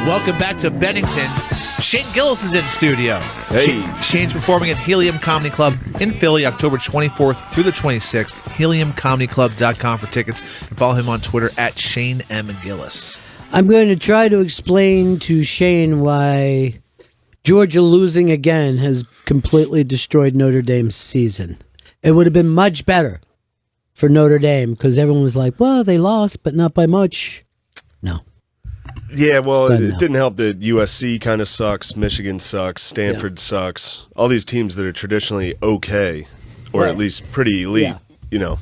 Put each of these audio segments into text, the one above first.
Welcome back to Bennington. Shane Gillis is in studio. Hey. Shane's performing at Helium Comedy Club in Philly, October 24th through the 26th. HeliumComedyClub.com for tickets. And follow him on Twitter at Shane M. Gillis. I'm going to try to explain to Shane why Georgia losing again has completely destroyed Notre Dame's season. It would have been much better for Notre Dame because everyone was like, well, they lost, but not by much. No. Yeah, well, it didn't help that USC kind of sucks, Michigan sucks, Stanford sucks. All these teams that are traditionally okay, or at least pretty elite, you know,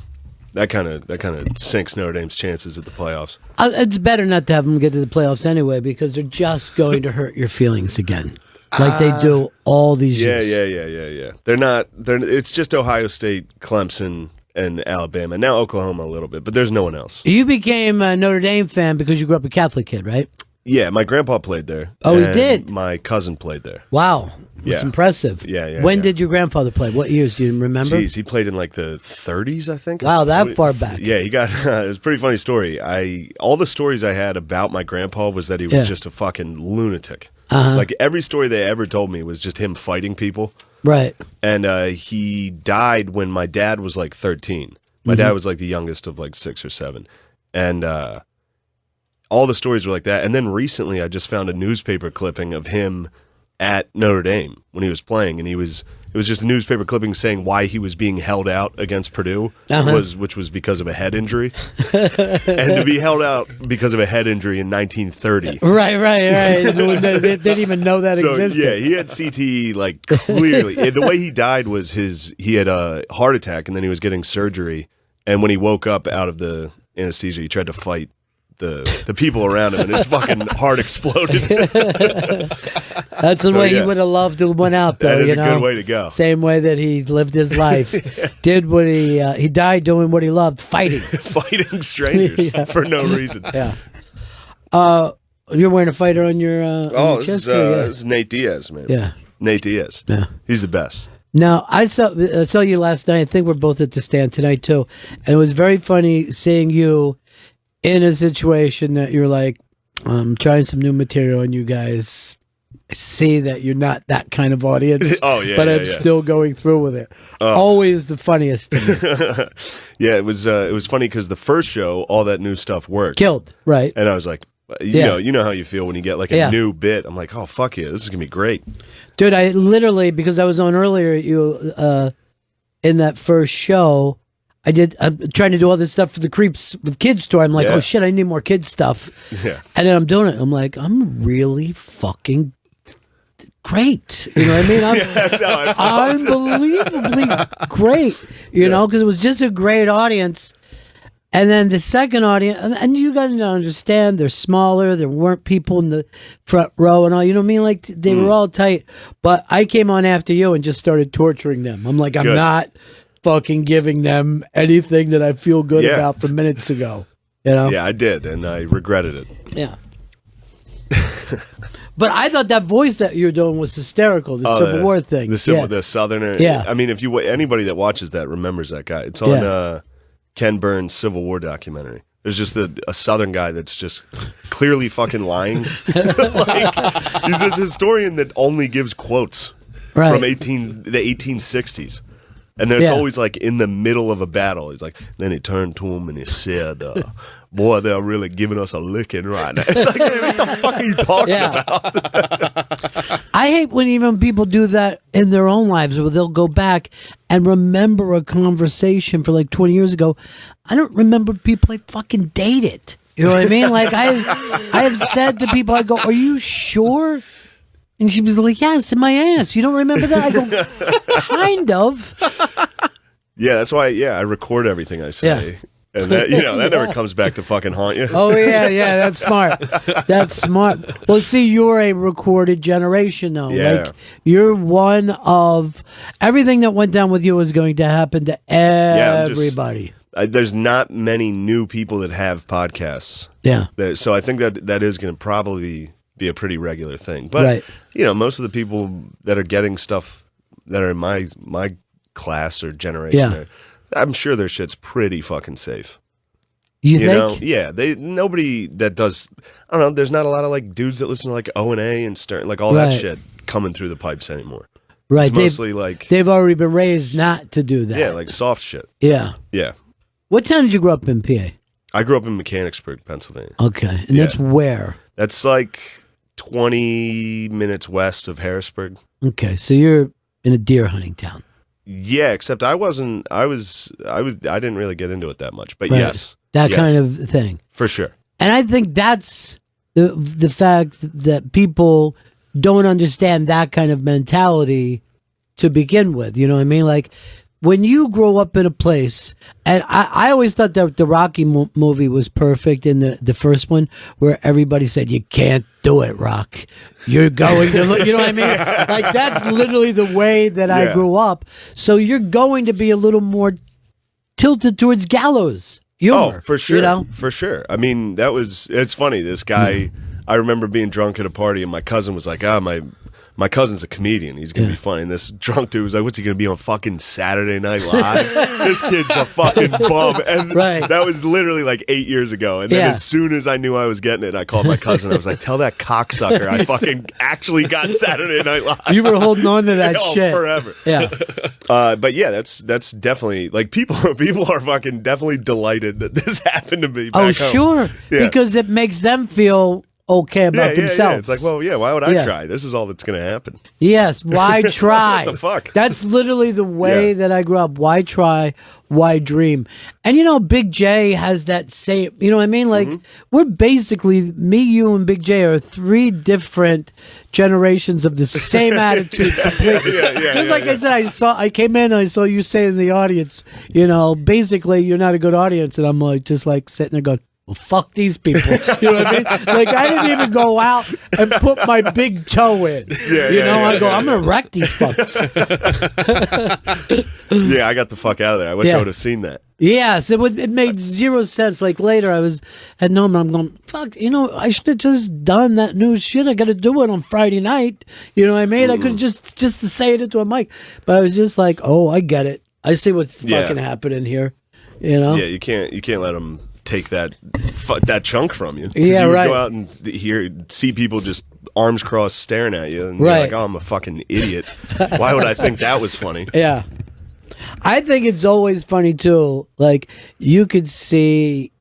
that kind of sinks Notre Dame's chances at the playoffs. It's better not to have them get to the playoffs anyway because they're just going to hurt your feelings again, like they do all these years. Yeah. They're not. It's just Ohio State, Clemson, and Alabama. Now Oklahoma a little bit, but there's no one else. You became a Notre Dame fan because you grew up a Catholic kid, right? Yeah, my grandpa played there. Oh, he did? My cousin played there. Wow. That's impressive. Yeah. When did your grandfather play? What years do you remember? Jeez, he played in like the 30s, I think. Wow, that far back. Yeah, he got it was a pretty funny story. All the stories I had about my grandpa was that he was just a fucking lunatic. Like every story they ever told me was just him fighting people. Right. And he died when my dad was like 13. My dad was like the youngest of like 6 or 7. And all the stories were like that. And then recently I just found a newspaper clipping of him at Notre Dame when he was playing. And it was just a newspaper clipping saying why he was being held out against Purdue, which was because of a head injury. And to be held out because of a head injury in 1930. Right. They didn't even know that existed. Yeah, he had CTE like clearly. The way he died was he had a heart attack and then he was getting surgery. And when he woke up out of the anesthesia, he tried to fight the people around him, and his fucking heart exploded. That's the way he would have loved to have went out, though. That is a good way to go. Same way that he lived his life. Did what he died doing what he loved, fighting. Fighting strangers for no reason. Yeah. You're wearing a fighter on your chest? This is Nate Diaz, man. Yeah. Nate Diaz. Yeah. He's the best. Now, I saw you last night. I think we're both at the stand tonight, too. And it was very funny seeing you in a situation that you're like, I'm trying some new material and you guys see that you're not that kind of audience. But I'm still going through with it. Always the funniest to me. Yeah, it was funny because the first show, all that new stuff worked. Killed, right. And I was like, you know how you feel when you get like a new bit. I'm like, oh, fuck yeah, this is going to be great. Dude, I literally, because I was on earlier in that first show, I'm trying to do all this stuff for the Creeps with Kids store. I'm like, oh shit, I need more kids stuff. Yeah. And then I'm doing it. I'm like, I'm really fucking great. You know what I mean? That's how I felt. Unbelievably great. You know, because it was just a great audience. And then the second audience, and you got to understand, they're smaller. There weren't people in the front row and all. You know what I mean? Like they were all tight. But I came on after you and just started torturing them. I'm like, I'm not fucking giving them anything that I feel good about from minutes ago. You know? Yeah, I did, and I regretted it. Yeah. But I thought that voice that you're doing was hysterical. The Civil War thing. The Southerner. Yeah. I mean, anybody that watches that remembers that guy. It's on Ken Burns' Civil War documentary. There's just a Southern guy that's just clearly fucking lying. Like, he's this historian that only gives quotes from the 1860s. And then it's always like in the middle of a battle. He's like, then he turned to him and he said, boy, they're really giving us a licking right now. It's like, what the fuck are you talking about? I hate when even people do that in their own lives where they'll go back and remember a conversation for like 20 years ago. I don't remember people I fucking dated. You know what I mean? Like I have said to people, I go, are you sure? And she was like, yes, in my ass. You don't remember that? I go, kind of. Yeah, that's why, I record everything I say. Yeah. And that, that never comes back to fucking haunt you. Oh, yeah, that's smart. That's smart. Well, see, you're a recorded generation, though. Yeah. Like, you're one of... Everything that went down with you is going to happen to everybody. There's not many new people that have podcasts. Yeah. So I think that is going to probably be a pretty regular thing. But, most of the people that are getting stuff that are in my class or generation, I'm sure their shit's pretty fucking safe. You know, think? yeah, nobody that does. I don't know. There's not a lot of like dudes that listen to like O&A and Stern, like all that shit coming through the pipes anymore. Right. It's mostly like they've already been raised not to do that. Yeah, like soft shit. Yeah. Yeah. What town did you grow up in, PA? I grew up in Mechanicsburg, Pennsylvania. Okay, and that's where? That's like 20 minutes west of Harrisburg. Okay, so you're in a deer hunting town. Yeah, except I didn't really get into it that much, but yes. That kind of thing. For sure. And I think that's the fact that people don't understand that kind of mentality to begin with. You know what I mean? Like, when you grow up in a place, and I always thought that the Rocky movie was perfect in the first one, where everybody said, you can't do it, Rock. You're going to look, you know what I mean? Like, that's literally the way that I grew up. So you're going to be a little more tilted towards gallows humor. Oh, for sure. You know? For sure. I mean, it's funny. This guy, I remember being drunk at a party, and my cousin was like, my cousin's a comedian. He's going to be funny. And this drunk dude was like, what's he going to be on fucking Saturday Night Live? This kid's a fucking bum. And that was literally like 8 years ago. And then as soon as I knew I was getting it, I called my cousin. I was like, tell that cocksucker I fucking actually got Saturday Night Live. You were holding on to that shit. Forever. Yeah. But yeah, that's definitely, like, people are fucking definitely delighted that this happened to me back home. Sure. Yeah. Because it makes them feel okay about themselves. Yeah. It's like, well, why would I try? This is all that's going to happen. Yes, why try? What the fuck? That's literally the way that I grew up. Why try? Why dream? And you know, Big J has that same, you know what I mean? Like, we're basically, me, you, and Big J are three different generations of the same attitude completely. Just like I said, I came in and I saw you say in the audience, you know, basically, you're not a good audience. And I'm like, just like sitting there going, well, fuck these people. You know what I mean? Like, I didn't even go out and put my big toe in. I'm going to wreck these fucks. Yeah, I got the fuck out of there. I wish I would have seen that. Yes, it made zero sense. Like, later, I was at home and I'm going, fuck, you know, I should have just done that new shit. I got to do it on Friday night. You know what I mean? I could have just to say it into a mic. But I was just like, oh, I get it. I see what's fucking happening here. You know? Yeah, you can't let them take that chunk from you. Yeah, you would right. go out and see people just arms crossed staring at you, and you're like, "Oh, I'm a fucking idiot. Why would I think that was funny?" Yeah, I think it's always funny too. Like, you could see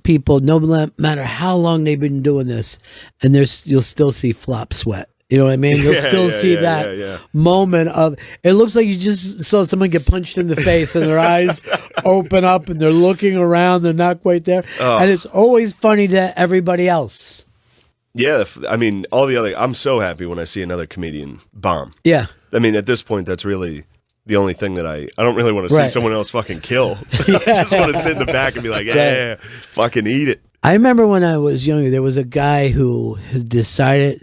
people, no matter how long they've been doing this, and you'll still see flop sweat. You know what I mean? You'll still see that moment of, it looks like you just saw someone get punched in the face and their eyes open up and they're looking around, they're not quite there. And it's always funny to everybody else. Yeah, I mean, I'm so happy when I see another comedian bomb. Yeah. I mean, at this point, that's really the only thing that I don't really want to see someone else fucking kill. I just want to sit in the back and be like, yeah, fucking eat it. I remember when I was younger, there was a guy who has decided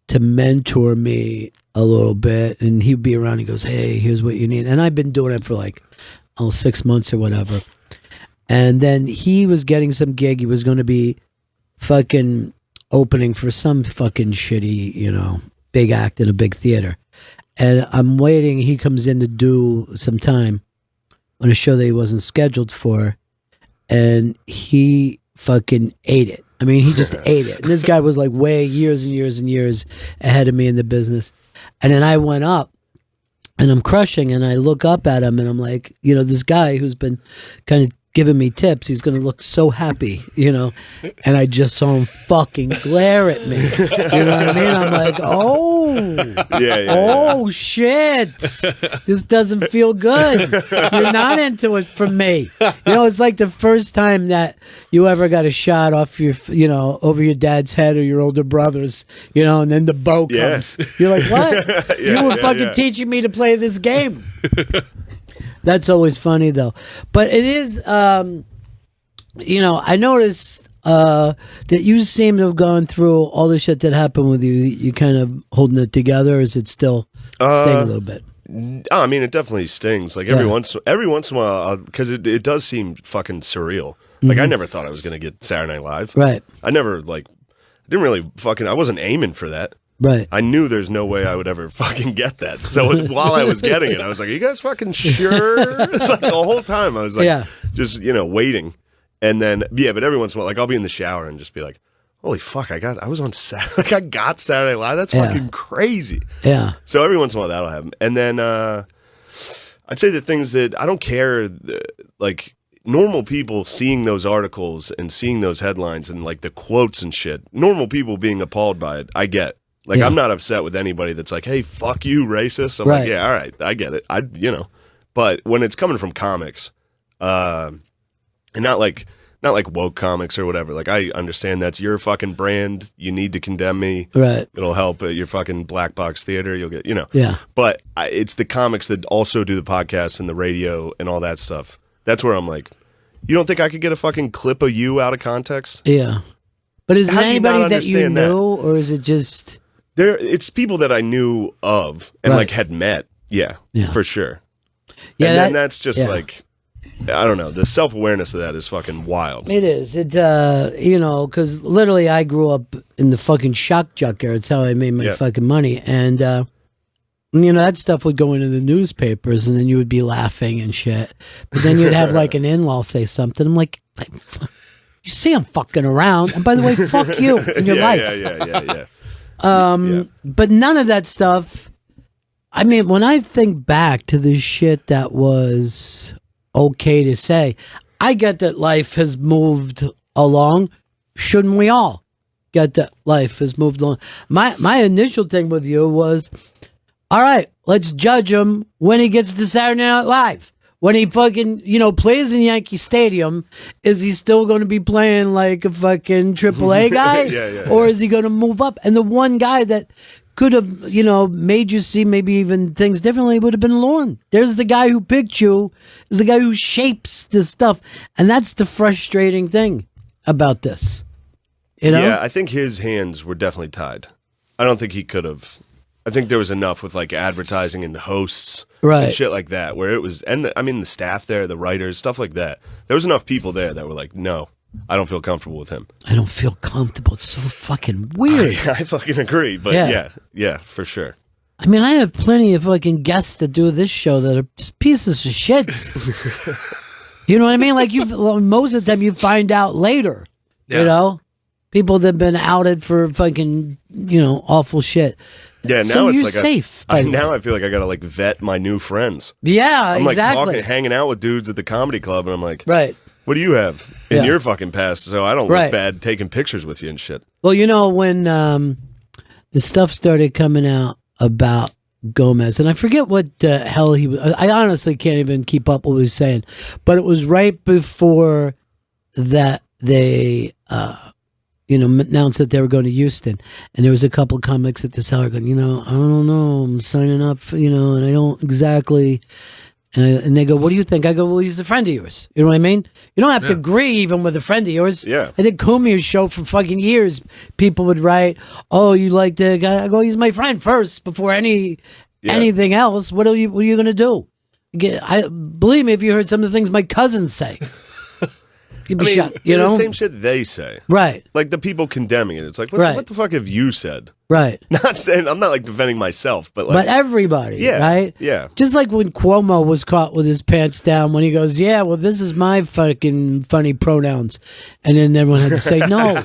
to mentor me a little bit, and he'd be around. He goes, hey, here's what you need. And I've been doing it for like 6 months or whatever. And then he was getting some gig. He was going to be fucking opening for some fucking shitty, you know, big act in a big theater. And I'm waiting. He comes in to do some time on a show that he wasn't scheduled for, and he fucking ate it. I mean, he just ate it. And this guy was like way years and years and years ahead of me in the business. And then I went up and I'm crushing, and I look up at him and I'm like, you know, this guy who's been kind of giving me tips, he's going to look so happy, you know. And I just saw him fucking glare at me. You know what I mean? I'm like, oh shit. This doesn't feel good. You're not into it from me. You know, it's like the first time that you ever got a shot off your, you know, over your dad's head or your older brother's, you know, and then the bow comes. You're like, what? You were fucking teaching me to play this game. That's always funny, though. But it is, you know, I noticed that you seem to have gone through all the shit that happened with you. You kind of holding it together, or is it still staying a little bit? I mean, it definitely stings. Like, every once in a while, because it does seem fucking surreal. Like, I never thought I was going to get Saturday Night Live. Right. I never, like, didn't really fucking, I wasn't aiming for that. Right. I knew there's no way I would ever fucking get that. So while I was getting it, I was like, are you guys fucking sure? Like, the whole time I was like, just, you know, waiting. And then, but every once in a while, like I'll be in the shower and just be like, holy fuck, I was on Saturday, like I got Saturday Night Live. That's fucking crazy. Yeah. So every once in a while that'll happen. And then I'd say the things that I don't care, like normal people seeing those articles and seeing those headlines and like the quotes and shit, normal people being appalled by it, I get. Like I'm not upset with anybody that's like, hey, fuck you, racist. I'm like, yeah, all right, I get it. But when it's coming from comics, and not like woke comics or whatever. Like I understand that's your fucking brand. You need to condemn me. Right. It'll help at your fucking black box theater. You'll get, Yeah. But it's the comics that also do the podcasts and the radio and all that stuff. That's where I'm like, you don't think I could get a fucking clip of you out of context? Yeah. But is it anybody that you understand that? know, or is it just... It's people that I knew of and like had met. Yeah, for sure. Yeah, and then that's just like, I don't know. The self-awareness of that is fucking wild. It is. Because literally I grew up in the fucking shock jock era. It's how I made my fucking money. And, that stuff would go into the newspapers and then you would be laughing and shit. But then you'd have like an in-law say something. I'm like, you see I'm fucking around. And by the way, fuck you in your life. Yeah. But none of that stuff. I mean, when I think back to the shit that was okay to say, I get that life has moved along. Shouldn't we all get that life has moved along? My initial thing with you was, all right, let's judge him when he gets to Saturday Night Live. When he fucking, plays in Yankee Stadium, is he still going to be playing like a fucking AAA guy? Or is he going to move up? And the one guy that could have, made you see maybe even things differently would have been Lorne. There's the guy who picked you, is the guy who shapes this stuff. And that's the frustrating thing about this. Yeah, I think his hands were definitely tied. I don't think he could have. I think there was enough with like advertising and hosts and shit like that where it was, and the staff there, the writers, stuff like that. There was enough people there that were like, no, I don't feel comfortable with him. I don't feel comfortable. It's so fucking weird. I fucking agree. But yeah, for sure. I mean, I have plenty of fucking guests that do this show that are just pieces of shits. You know what I mean? Like most of the time you find out later, people that have been outed for fucking, awful shit. Yeah, now so it's you're like safe. now I feel like I gotta like vet my new friends. Yeah, I'm like exactly. hanging out with dudes at the comedy club, and I'm like, right. What do you have in your fucking past? So I don't look bad taking pictures with you and shit. Well, when the stuff started coming out about Gomez, and I forget what the hell he was. I honestly can't even keep up what he was saying, but it was right before that they announced that they were going to Houston, and there was a couple comics at the Cellar going, I don't know, I'm signing up, and I don't exactly, and they go, what do you think? I go, well, he's a friend of yours. You know what I mean? You don't have to agree even with a friend of yours. Yeah. I did Kumier's show for fucking years. People would write, oh, you like the guy? I go, he's my friend first before anything else. What are you going to do? Believe me, if you heard some of the things my cousins say. You'd be shocked, the same shit they say. Right. Like the people condemning it. It's like, what the fuck have you said? Right. Not saying, I'm not like defending myself, but like. But everybody, right? Yeah. Just like when Cuomo was caught with his pants down when he goes, yeah, well, this is my fucking funny pronouns. And then everyone had to say, no.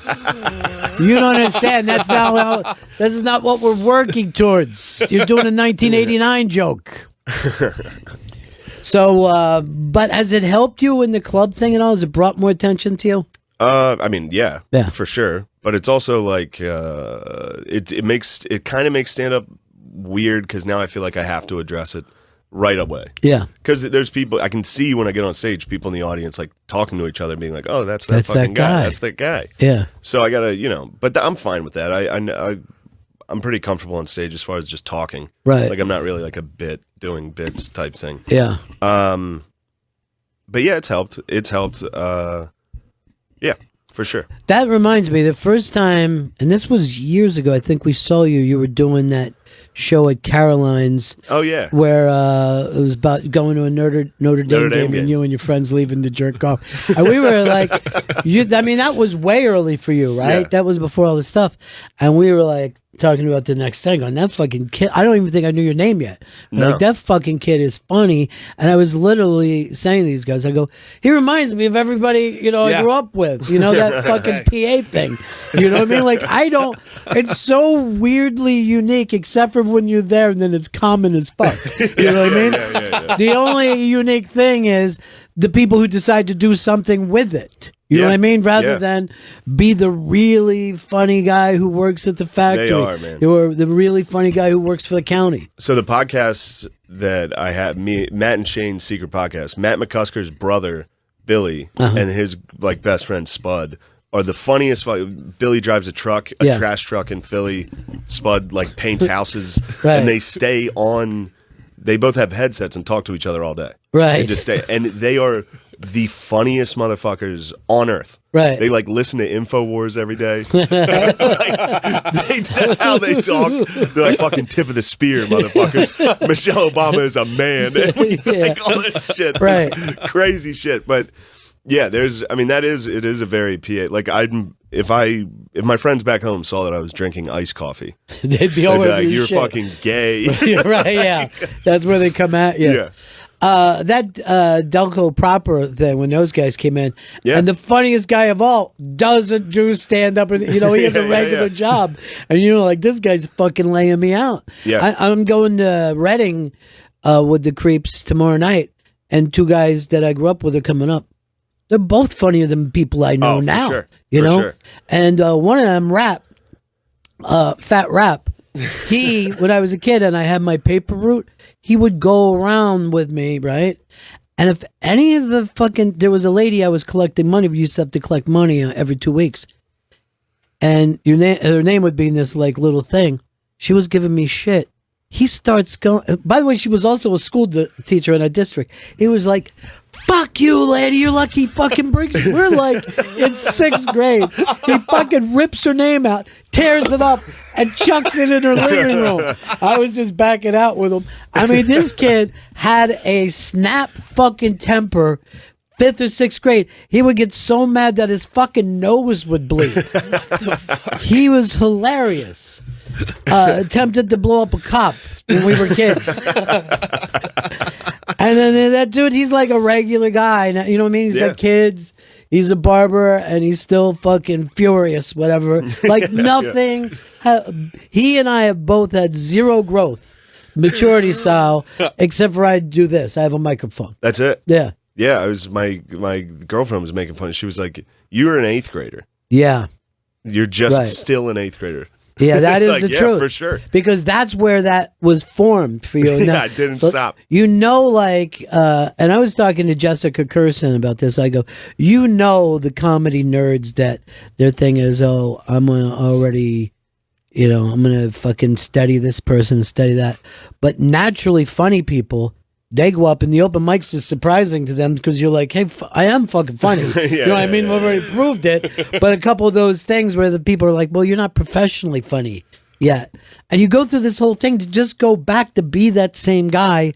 You don't understand. This is not what we're working towards. You're doing a 1989 joke. So, but has it helped you in the club thing and all? Has it brought more attention to you? Yeah, for sure. But it's also like it kind of makes stand up weird because now I feel like I have to address it right away. Yeah, because there's people I can see when I get on stage, people in the audience like talking to each other, being like, "Oh, that's that fucking guy. That's that guy." Yeah. So I gotta, but I'm fine with that. I'm pretty comfortable on stage as far as just talking. Right. Like I'm not really like doing bits type thing. Yeah. But yeah, it's helped. Yeah, for sure. That reminds me, the first time, and this was years ago, I think we saw you were doing that show at Caroline's. Oh, yeah. Where it was about going to a Notre Dame game and you and your friends leaving to jerk off. And we were like, that was way early for you, right? Yeah. That was before all this stuff. And we were like, talking about the next thing on that fucking kid. I don't even think I knew your name yet. No. Like, that fucking kid is funny. And I was literally saying to these guys, I go, he reminds me of everybody, you know, I grew up with, you know, that fucking PA thing. You know what I mean? Like, it's so weirdly unique, except for when you're there and then it's common as fuck. You know what I mean? Yeah. The only unique thing is the people who decide to do something with it. You know what I mean? Rather than be the really funny guy who works at the factory. They are, man. Or the really funny guy who works for the county. So the podcasts that I have, Matt and Shane's secret podcast, Matt McCusker's brother, Billy, and his like best friend, Spud, are the funniest. Billy drives a truck, a trash truck in Philly. Spud like paints houses. And they stay on, they both have headsets and talk to each other all day. Right. They just stay, and they are the funniest motherfuckers on earth. Right. They like listen to InfoWars every day. That's how they talk. They're like fucking tip of the spear, motherfuckers. Michelle Obama is a man. Like all this shit. Right. This crazy shit. But yeah, it is a very PA. Like if my friends back home saw that I was drinking iced coffee, they'd be all over like, you're shit. fucking gay. Right, yeah. That's where they come at you. Yeah. That Delco Proper thing, when those guys came in, and the funniest guy of all doesn't do stand-up, and he has a regular job, and like, this guy's fucking laying me out. Yeah. I'm going to Reading with the Creeps tomorrow night, and two guys that I grew up with are coming up. They're both funnier than people I know now. Sure. You know? Sure. And one of them, Fat Rap, when I was a kid and I had my paper route, he would go around with me, right? And if any of the there was a lady I was collecting money, we used to have to collect money every 2 weeks. And her name would be in this like little thing. She was giving me shit. He starts going, by the way, she was also a school teacher in our district. He was like, fuck you, lady, you're lucky fucking brings you. We're like in 6th grade. He fucking rips her name out, tears it up, and chucks it in her living room. I was just backing out with him. I mean, this kid had a snap fucking temper. 5th or 6th grade, he would get so mad that his fucking nose would bleed. He was hilarious. Attempted to blow up a cop when we were kids. And then that dude, he's like a regular guy. You know what I mean? He's got kids. He's a barber, and he's still fucking furious, whatever. Like nothing. He and I have both had zero growth, maturity style, except for I do this. I have a microphone. That's it. Yeah. Yeah, my girlfriend was making fun. She was like, "You're an 8th grader. Yeah, you're just still an 8th grader." Yeah, that is like, the truth for sure. Because that's where that was formed for you. Yeah, it didn't stop. You know, like, and I was talking to Jessica Curson about this. I go, you know, the comedy nerds that their thing is, oh, I'm gonna already, I'm gonna fucking study this person and study that. But naturally funny people, they go up and the open mics are surprising to them because you're like, hey, I am fucking funny. You know what I mean? We've already proved it. But a couple of those things where the people are like, well, you're not professionally funny yet. And you go through this whole thing to just go back to be that same guy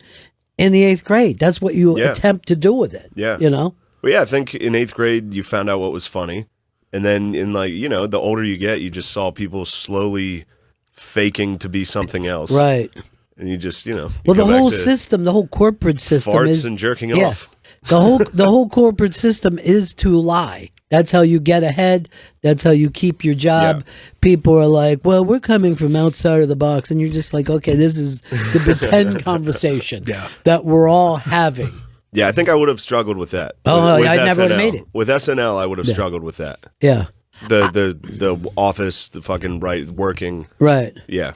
in the 8th grade. That's what you attempt to do with it. Yeah. Well, yeah, I think in 8th grade, you found out what was funny. And then in the older you get, you just saw people slowly faking to be something else. Right. And you just, well, the whole system, the whole corporate system farts and jerking off. The whole corporate system is to lie. That's how you get ahead. That's how you keep your job. Yeah. People are like, well, we're coming from outside of the box. And you're just like, okay, this is the pretend conversation that we're all having. Yeah, I think I would have struggled with that. Oh, with I SNL. never would have made it. With SNL, I would have struggled with that. Yeah. The office, the fucking working. Right. Yeah.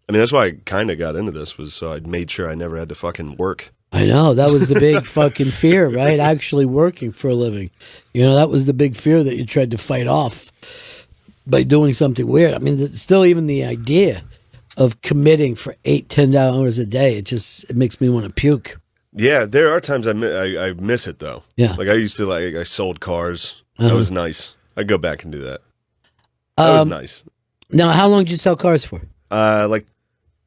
I mean, that's why I kind of got into this, was so I made sure I never had to fucking work. I know. That was the big fucking fear, right? Actually working for a living. That was the big fear that you tried to fight off by doing something weird. I mean, still even the idea of committing for 8-10 hours a day, it makes me want to puke. Yeah, there are times I miss it, though. Yeah. Like I used to, I sold cars. That was nice. I'd go back and do that. That was nice. Now, how long did you sell cars for? Like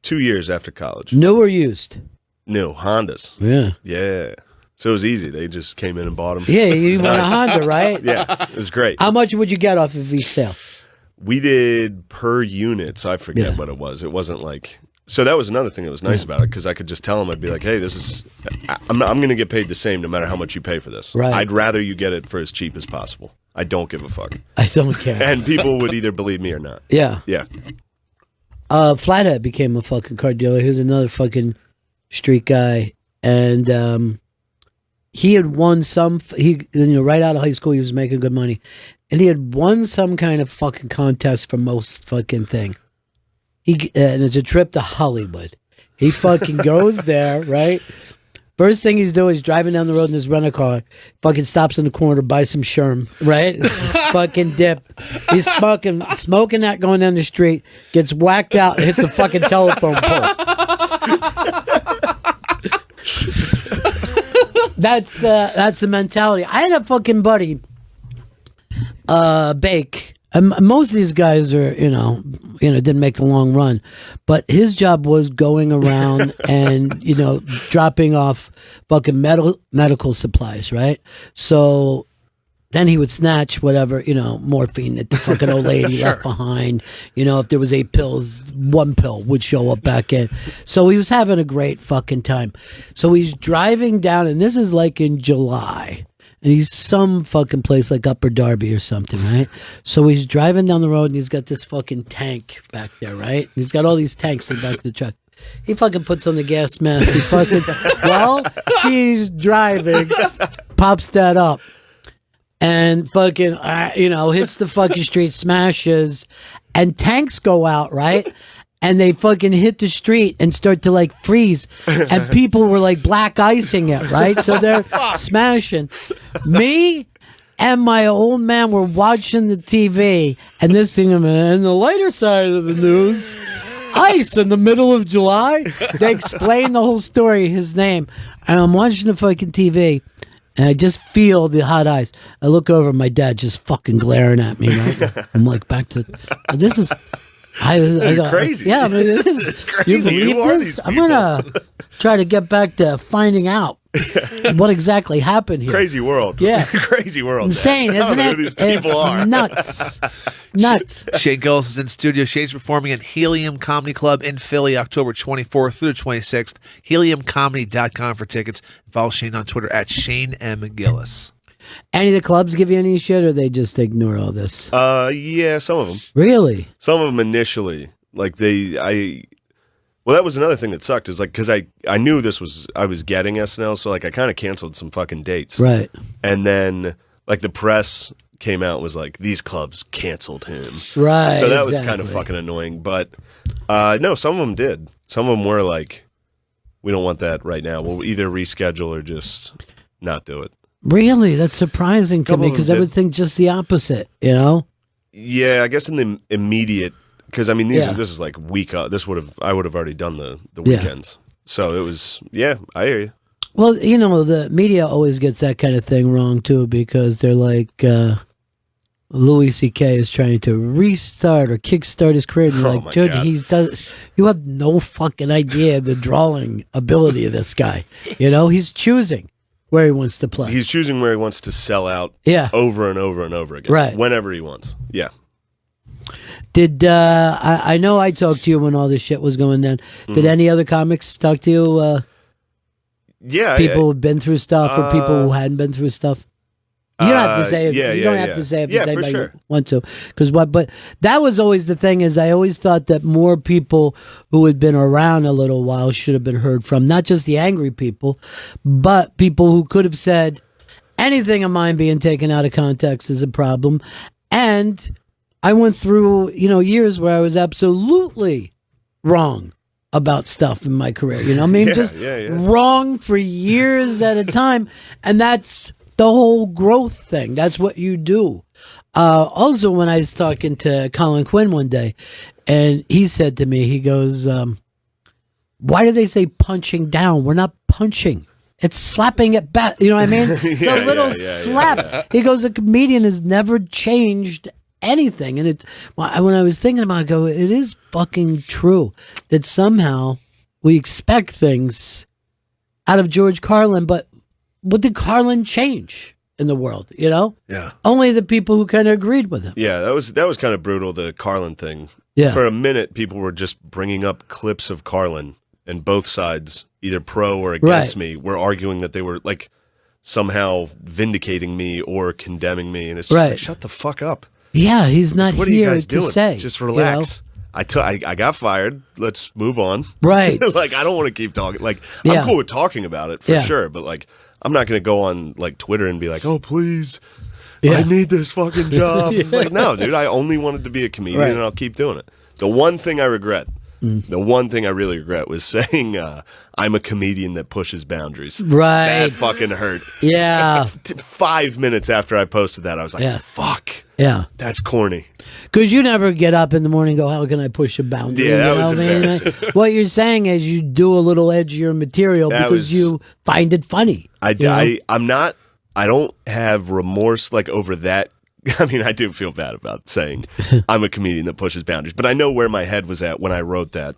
2 years after college. New or used? New. Hondas. Yeah. Yeah. So it was easy. They just came in and bought them. Yeah, you want a Honda, right? Yeah, it was great. How much would you get off of each sale? We did per unit, so I forget what it was. It wasn't like... So that was another thing that was nice about it, because I could just tell him, I'd be like, hey, this is... I'm going to get paid the same no matter how much you pay for this. Right. I'd rather you get it for as cheap as possible. I don't give a fuck. I don't care. And people would either believe me or not. Yeah. Yeah. Flathead became a fucking car dealer. He was another fucking street guy. And he had won some... right out of high school, he was making good money. And he had won some kind of fucking contest for most fucking thing. And it's a trip to Hollywood. He fucking goes there, right? First thing he's doing is driving down the road in his rental car. Fucking stops in the corner, buys some Sherm, right? Fucking dip. He's smoking that going down the street. Gets whacked out and hits a fucking telephone pole. That's the mentality. I had a fucking buddy, Bake. Most of these guys are, didn't make the long run, but his job was going around and, dropping off fucking medical supplies, right? So then he would snatch whatever, morphine that the fucking old lady left behind. If there was 8 pills, 1 pill would show up back in. So he was having a great fucking time. So he's driving down, and this is like in July. And he's some fucking place like Upper Darby or something, right? So he's driving down the road and he's got this fucking tank back there, right? He's got all these tanks in the back of the truck. He fucking puts on the gas mask. He fucking, while he's driving, pops that up. And fucking, hits the fucking street, smashes. And tanks go out, right? And they fucking hit the street and start to like freeze. And people were like black icing it, right? So they're smashing. Me and my old man were watching the TV. And this thing, and the lighter side of the news, ice in the middle of July. They explain the whole story, his name. And I'm watching the fucking TV. And I just feel the hot ice. I look over, my dad just fucking glaring at me, right? I'm like, back to, this is... crazy. Yeah, I mean, this is crazy. You believe this? I'm gonna try to get back to finding out what exactly happened here. Crazy world. Yeah, crazy world. Insane, Dad. isn't I it? don't know who these people are. Nuts. Shane Gillis is in studio. Shane's performing at Helium Comedy Club in Philly, October 24th through the 26th. HeliumComedy.com for tickets. Follow Shane on Twitter at Shane M. Gillis. Any of the clubs give you any shit, or they just ignore all this? Yeah, some of them. Really? Some of them initially, like well, that was another thing that sucked, is like, because I knew I was getting SNL, so like I kind of canceled some fucking dates. Right. And then like the press came out and was like, these clubs canceled him. Right. So that was kind of fucking annoying. But no, some of them did. Some of them were like, we don't want that right now. We'll either reschedule or just not do it. Really? That's surprising to me, because I would think just the opposite, Yeah, I guess in the immediate, because I mean, this is like week. I would have already done the weekends. So it was, I hear you. Well, the media always gets that kind of thing wrong too, because they're like, Louis C.K. is trying to restart or kickstart his career. And you're like, dude, you have no fucking idea the drawing ability of this guy. He's choosing where he wants to play. He's choosing where he wants to sell out over and over and over again. Right. Whenever he wants. Yeah. Did I know I talked to you when all this shit was going down. Did any other comics talk to you? Yeah. People who've been through stuff or people who hadn't been through stuff? You don't have to say it. You don't have to say it because anybody want to. But that was always the thing, is I always thought that more people who had been around a little while should have been heard from. Not just the angry people, but people who could have said anything of mine being taken out of context is a problem. And I went through, years where I was absolutely wrong about stuff in my career. Wrong for years at a time. And that's the whole growth thing. That's what you do. Also, when I was talking to Colin Quinn one day, and he said to me, he goes, why do they say punching down? We're not punching. It's slapping it back. You know what I mean? It's a little slap. Yeah. He goes, a comedian has never changed anything. And when I was thinking about it, I go, it is fucking true that somehow we expect things out of George Carlin, but what did Carlin change? in the world, you know? Yeah. Only the people who kind of agreed with him. Yeah, that was kind of brutal, the Carlin thing. Yeah. For a minute, people were just bringing up clips of Carlin, and both sides, either pro or against me, were arguing that they were like somehow vindicating me or condemning me, and it's just like, shut the fuck up. Yeah, he's not what here are you guys to doing? say. Just relax. You know? I got fired. Let's move on. Right. Like, I don't want to keep talking. Like, Yeah. I'm cool with talking about it for sure, but like, I'm not going to go on like Twitter and be like, oh, please, I need this fucking job. Like, no, dude, I only wanted to be a comedian and I'll keep doing it. The one thing I regret, the one thing I really regret was saying I'm a comedian that pushes boundaries. Right. That fucking hurt. Yeah. 5 minutes after I posted that, I was like, fuck. Yeah. That's corny. Because you never get up in the morning and go, how can I push a boundary? Yeah, that you was know embarrassing. What you're saying is you do a little edgier material because you find it funny. I don't have remorse like over that. I mean, I do feel bad about saying I'm a comedian that pushes boundaries, but I know where my head was at when I wrote that.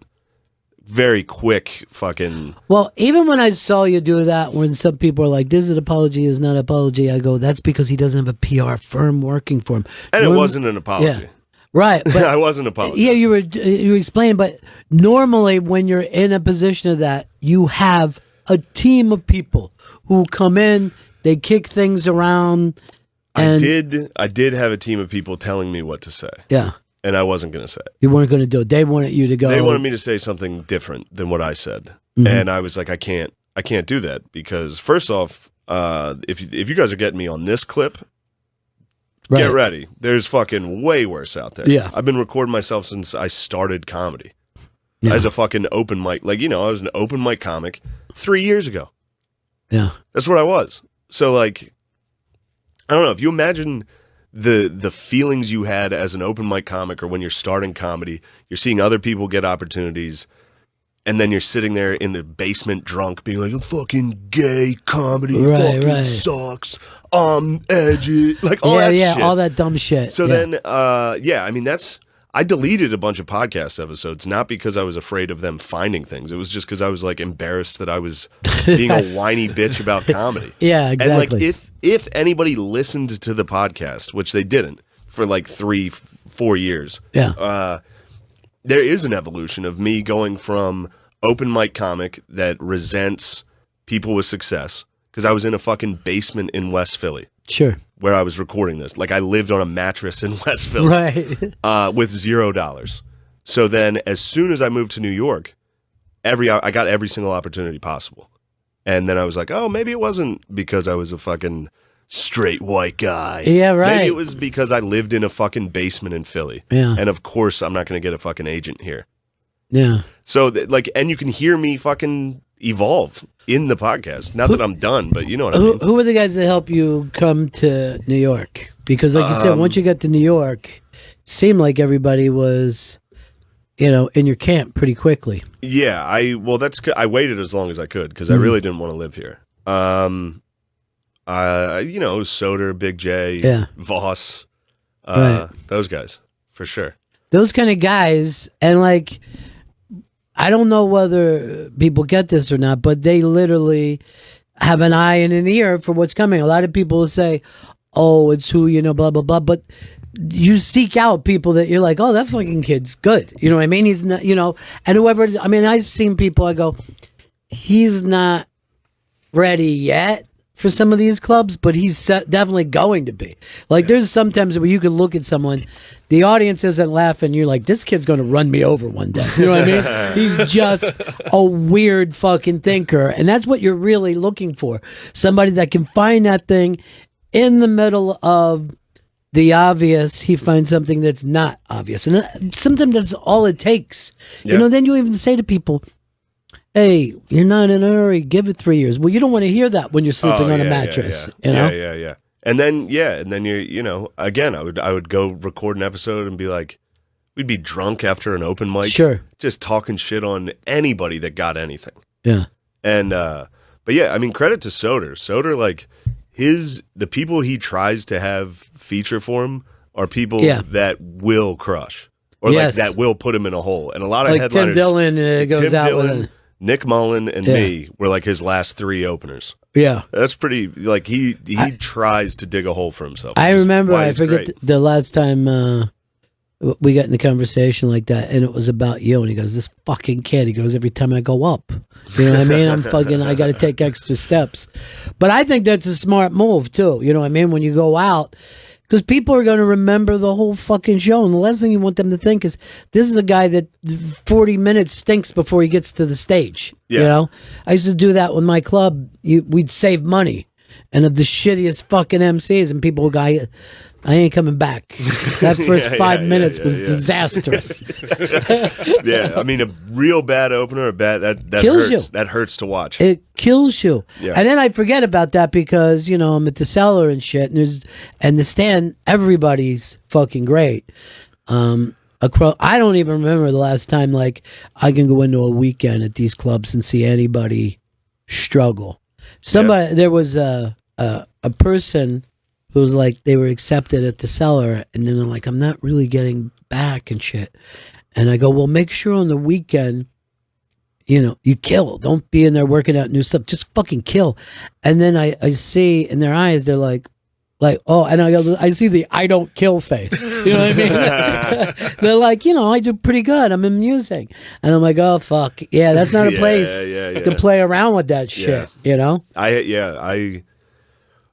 Very quick fucking... Well, even when I saw you do that, when some people are like, this is an apology, is not an apology, I go, that's because he doesn't have a PR firm working for him. And it wasn't an apology. Yeah. Right. But, I wasn't apologizing. Yeah, you explained, but normally when you're in a position of that, you have a team of people who come in, they kick things around. And I did have a team of people telling me what to say. Yeah. And I wasn't going to say it. You weren't going to do it. They wanted you to go. They wanted me to say something different than what I said. And I was like, I can't do that because first off, if you guys are getting me on this clip, get ready. There's fucking way worse out there. Yeah. I've been recording myself since I started comedy as a fucking open mic. Like, you know, I was an open mic comic 3 years ago. Yeah. That's what I was. So like, I don't know, if you imagine the feelings you had as an open mic comic or when you're starting comedy, you're seeing other people get opportunities, and then you're sitting there in the basement drunk being like, fucking gay comedy fucking sucks. Edgy. Like all that shit. all that dumb shit. So then, I mean, I deleted a bunch of podcast episodes, not because I was afraid of them finding things. It was just because I was like embarrassed that I was being a whiny bitch about comedy. Yeah, exactly. And like if anybody listened to the podcast, which they didn't for like 3-4 years, there is an evolution of me going from open mic comic that resents people with success, because I was in a fucking basement in West Philly. Sure. Where I was recording this. Like, I lived on a mattress in West Philly. With $0. So then, as soon as I moved to New York, I got every single opportunity possible. And then I was like, oh, maybe it wasn't because I was a fucking straight white guy. Yeah, right. Maybe it was because I lived in a fucking basement in Philly. Yeah. And of course, I'm not going to get a fucking agent here. Yeah. So, and you can hear me fucking evolve in the podcast. Not that I'm done, but you know what I mean. Who were the guys that helped you come to New York? Because like you said, once you got to New York, it seemed like everybody was, in your camp pretty quickly. Yeah, I waited as long as I could because I really didn't want to live here. Sodor, Big J, Voss, those guys, for sure. Those kind of guys, and like, I don't know whether people get this or not, but they literally have an eye and an ear for what's coming. A lot of people will say, oh, it's who, blah, blah, blah. But you seek out people that you're like, oh, that fucking kid's good. You know what I mean? He's not, and whoever, I mean, I've seen people, I go, he's not ready yet for some of these clubs, but he's definitely going to be. Like, there's sometimes where you can look at someone, the audience isn't laughing, you're like, this kid's going to run me over one day. You know what I mean? He's just a weird fucking thinker. And that's what you're really looking for. Somebody that can find that thing in the middle of the obvious. He finds something that's not obvious. And sometimes that's all it takes. Yeah. Then you even say to people, hey, you're not in a hurry, give it 3 years. Well, you don't want to hear that when you're sleeping on a mattress. Yeah. And then you're, again, I would go record an episode and be like, we'd be drunk after an open mic. Sure. Just talking shit on anybody that got anything. Yeah. And, but yeah, I mean, credit to Sodor. Sodor, like, the people he tries to have feature for him are people that will crush. Or like that will put him in a hole. And a lot of like headliners. Tim Dillon goes Tim out Dillon, with Nick Mullen and me were like his last 3 openers. Yeah. That's pretty, like, he tries to dig a hole for himself. I remember, I forget the last time we got in a conversation like that, and it was about you, and he goes, this fucking kid, he goes, every time I go up, you know what I mean? I got to take extra steps. But I think that's a smart move, too. You know what I mean? When you go out, because people are going to remember the whole fucking show, and the last thing you want them to think is, this is a guy that 40 minutes stinks before he gets to the stage. Yeah. You know? I used to do that with my club. We'd save money, and of the shittiest fucking MCs, and people would go, I ain't coming back. That first 5 minutes was disastrous. Yeah, I mean, a real bad opener, that kills hurts. You. That hurts to watch. It kills you. Yeah. And then I forget about that because, you know, I'm at the Cellar and shit, and the Stand, everybody's fucking great. I don't even remember the last time, like, I can go into a weekend at these clubs and see anybody struggle. There was a person who was like, they were accepted at the Cellar, and then they're like, I'm not really getting back and shit. And I go, well, make sure on the weekend, you know, you kill. Don't be in there working out new stuff. Just fucking kill. And then I see in their eyes, they're like, oh, and I see the I don't kill face. You know what I mean? They're like, you know, I do pretty good. I'm amusing. And I'm like, oh, fuck. Yeah, that's not a place to play around with that shit, you know? I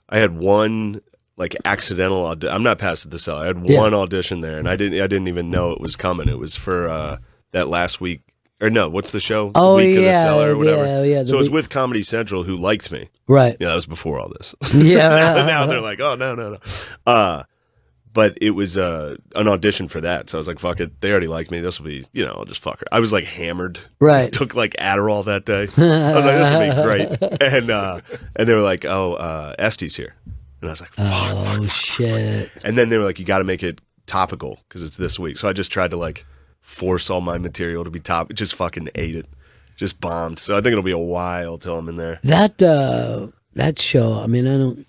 had one, like, accidental audition. I'm not past the Cellar. I had one audition there, and I didn't even know it was coming. It was for that last week. Or no, what's the show? Oh, Week of the Cellar or whatever. Yeah. So it was with Comedy Central, who liked me. Right. Yeah, that was before all this. Yeah. now they're like, oh, no. But it was an audition for that. So I was like, fuck it. They already like me. This will be, you know, I'll just fuck her. I was like hammered. Right. I took like Adderall that day. I was like, this will be great. And they were like, oh, Este's here. And I was like, fuck. Shit. And then they were like, you got to make it topical because it's this week. So I just tried to like force all my material to be top. Just fucking ate it. Just bombed. So I think it'll be a while till I'm in there. That show, I mean,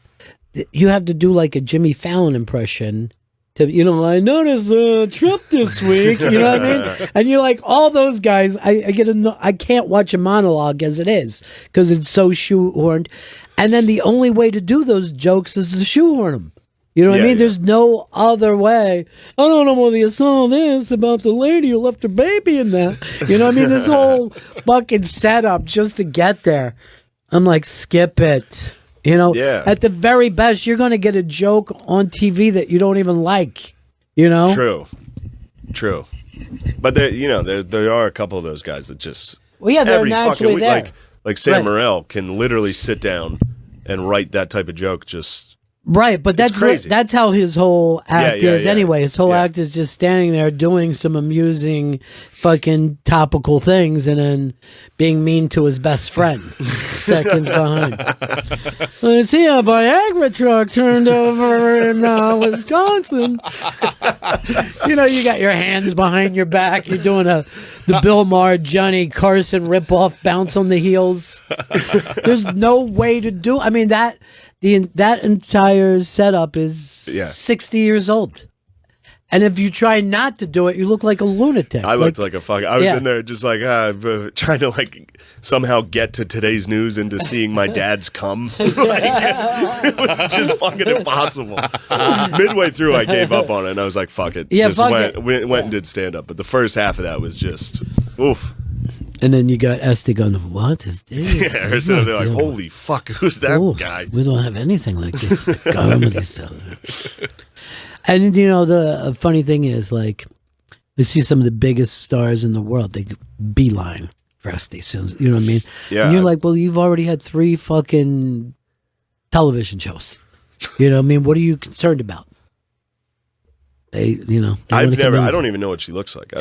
you have to do like a Jimmy Fallon impression to, you know, I noticed the trip this week, you know what I mean? And you're like, all those guys, I can't watch a monologue as it is because it's so shoehorned. And then the only way to do those jokes is to shoehorn them. You know what I mean? Yeah. There's no other way. I don't know whether you saw this about the lady who left her baby in there. You know what I mean? This whole fucking setup just to get there. I'm like, skip it. You know, at the very best, you're going to get a joke on TV that you don't even like. You know? True. But there are a couple of those guys that just they're naturally there. Like Sam Morril can literally sit down and write that type of joke just. Right, but that's how his whole act is anyway. His whole act is just standing there doing some amusing fucking topical things and then being mean to his best friend seconds behind. Let's see a Viagra truck turned over in Wisconsin. You know, you got your hands behind your back. You're doing the Bill Maher, Johnny Carson ripoff bounce on the heels. There's no way to do. I mean, that entire setup is 60 years old. And if you try not to do it, you look like a lunatic. I looked like a fucking... I was in there just like trying to like somehow get to today's news into seeing my dad's cum. It was just fucking impossible. Midway through, I gave up on it and I was like, fuck it. Yeah, just went and did stand-up. But the first half of that was just... oof. And then you got Esty going, what is this? Yeah, they're like, holy fuck, who's that guy? We don't have anything like this. Comedy Cellar. And, you know, the funny thing is, like, we see some of the biggest stars in the world. They beeline for Esty. You know what I mean? Yeah. And you're like, well, you've already had 3 fucking television shows. You know what I mean? What are you concerned about? I don't even know what she looks like.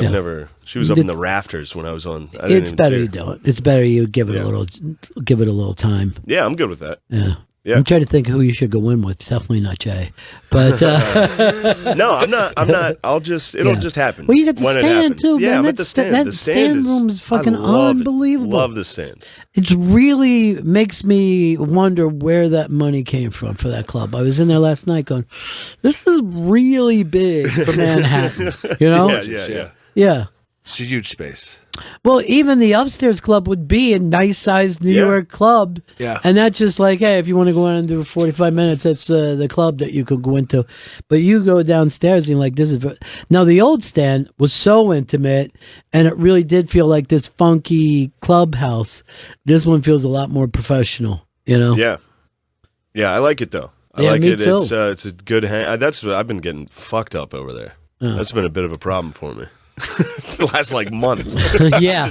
She was up in the rafters when I was on. It's better you don't. It's better you give it a little time. Yeah, I'm good with that. Yeah. I'm trying to think who you should go in with. Definitely not Jay. But no, I'm not. It'll just happen. Well, you get the stand too. Yeah, man. I'm at the stand. That stand room is fucking unbelievable. Love the stand. It really makes me wonder where that money came from for that club. I was in there last night going, this is really big for Manhattan. You know? Yeah. It's a huge space. Well, even the upstairs club would be a nice-sized New York club. Yeah. And that's just like, hey, if you want to go in and do 45 minutes, that's the club that you could go into. But you go downstairs and you're like, this is... Now, the old stand was so intimate, and it really did feel like this funky clubhouse. This one feels a lot more professional, you know? Yeah. Yeah, I like it, though. I Yeah, like me it. too. It's a good hang. That's what I've been getting fucked up over there. That's been a bit of a problem for me. The last month. Yeah.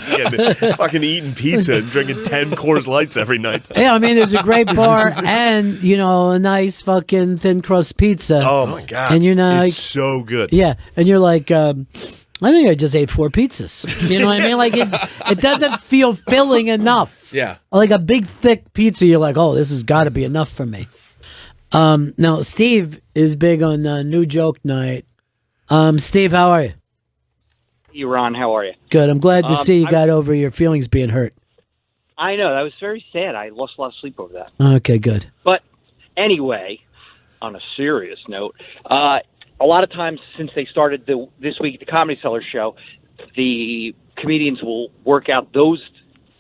Fucking eating pizza and drinking 10 Coors Lights every night. Yeah, I mean, there's a great bar and, a nice fucking thin crust pizza. Oh, my God. And you're not... It's so good. Yeah, and you're like... I think I just ate 4 pizzas. You know what I mean? Like, it doesn't feel filling enough. Yeah. Like a big, thick pizza, you're like, oh, this has got to be enough for me. Now, Steve is big on New Joke Night. Steve, how are you? Hey, Ron, how are you? Good. I'm glad to see you got over your feelings being hurt. I know. That was very sad. I lost a lot of sleep over that. Okay, good. But anyway, on a serious note, a lot of times since they started this week, the Comedy Cellar show, the comedians will work out those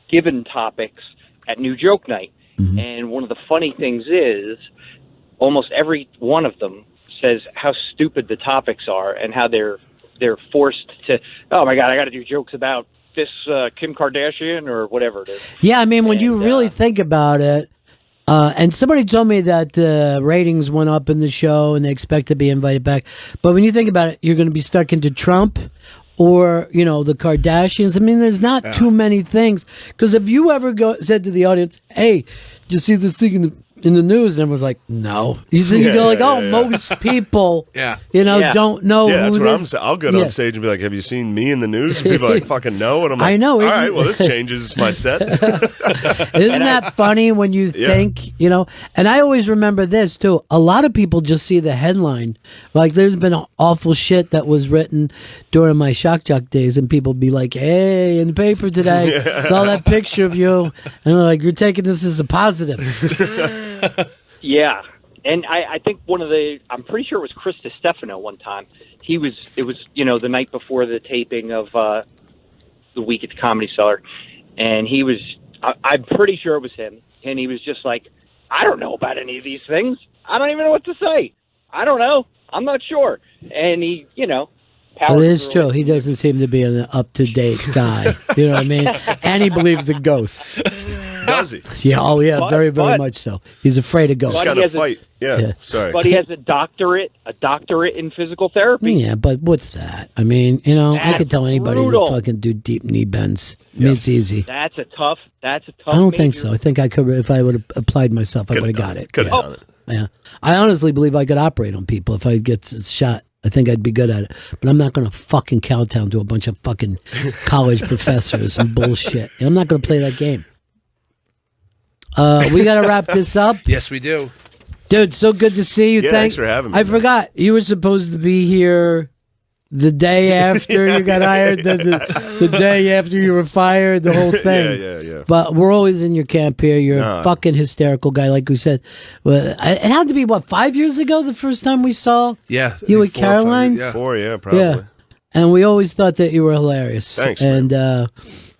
given topics at New Joke Night. Mm-hmm. And one of the funny things is almost every one of them says how stupid the topics are and how they're forced to, oh my God, I got to do jokes about this Kim Kardashian or whatever it is. Yeah, I mean, when you really think about it, and somebody told me that the ratings went up in the show and they expect to be invited back. But when you think about it, you're going to be stuck into Trump or, the Kardashians. I mean, there's not too many things. Because if you ever said to the audience, hey, did you see this thing in the news? And everyone's like, no. Then you go most people, don't know Yeah, that's who what this... I'll get on stage and be like, have you seen me in the news? And people are like, fucking no. And I'm like, I know. All right, well, this changes my set. Isn't that funny when you think, And I always remember this, too. A lot of people just see the headline. Like, there's been awful shit that was written during my Shock Jock days, and people be like, hey, in the paper today, saw that picture of you. And they're like, you're taking this as a positive. Yeah. And I think I'm pretty sure it was Chris DiStefano one time. It was, the night before the taping of the week at the Comedy Cellar. And he was, I'm pretty sure it was him. And he was just like, I don't know about any of these things. I don't even know what to say. I don't know. I'm not sure. And he, It is true. He doesn't seem to be an up-to-date guy. You know what I mean? And he believes in ghosts. Does he? Yeah. Oh, yeah. Very, very much so. He's afraid of ghosts. He's got to fight. Yeah. Sorry. But he has a doctorate in physical therapy. Yeah, but what's that? I mean, I could tell anybody to fucking do deep knee bends. I mean, it's easy. That's a tough. I don't think so. I think I could. If I would have applied myself, I would have got it. Could have done it. Yeah. I honestly believe I could operate on people if I get shot. I think I'd be good at it. But I'm not going to fucking kowtown to a bunch of fucking college professors and bullshit. I'm not going to play that game. We got to wrap this up. Yes, we do. Dude, so good to see you. Yeah, thanks for having me. I forgot. You were supposed to be here the day after you got hired, the day after you were fired, the whole thing. Yeah. But we're always in your camp here. You're a fucking hysterical guy, like we said. Well, it had to be, 5 years ago the first time we saw you at Caroline's? 4, probably. Yeah. And we always thought that you were hilarious. Thanks, and man.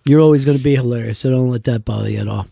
You're always going to be hilarious, so don't let that bother you at all.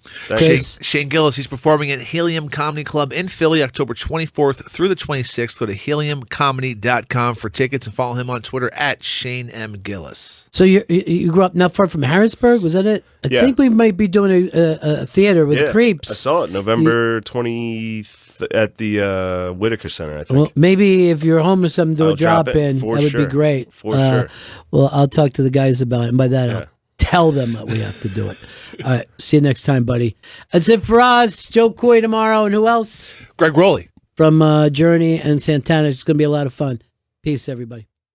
Shane Gillis, he's performing at Helium Comedy Club in Philly, October 24th through the 26th. Go to heliumcomedy.com for tickets and follow him on Twitter at Shane M. Gillis. So you grew up not far from Harrisburg, was that it? I think we might be doing a theater with Creeps. I saw it November 20th at the Whitaker Center, I think. Well, maybe if you're home or something, do a drop-in. That would be great. For sure. Well, I'll talk to the guys about it, and by that, I'll tell them that we have to do it. All right. See you next time, buddy. That's it for us. Joe Coy tomorrow. And who else? Greg Rowley. From Journey and Santana. It's going to be a lot of fun. Peace, everybody.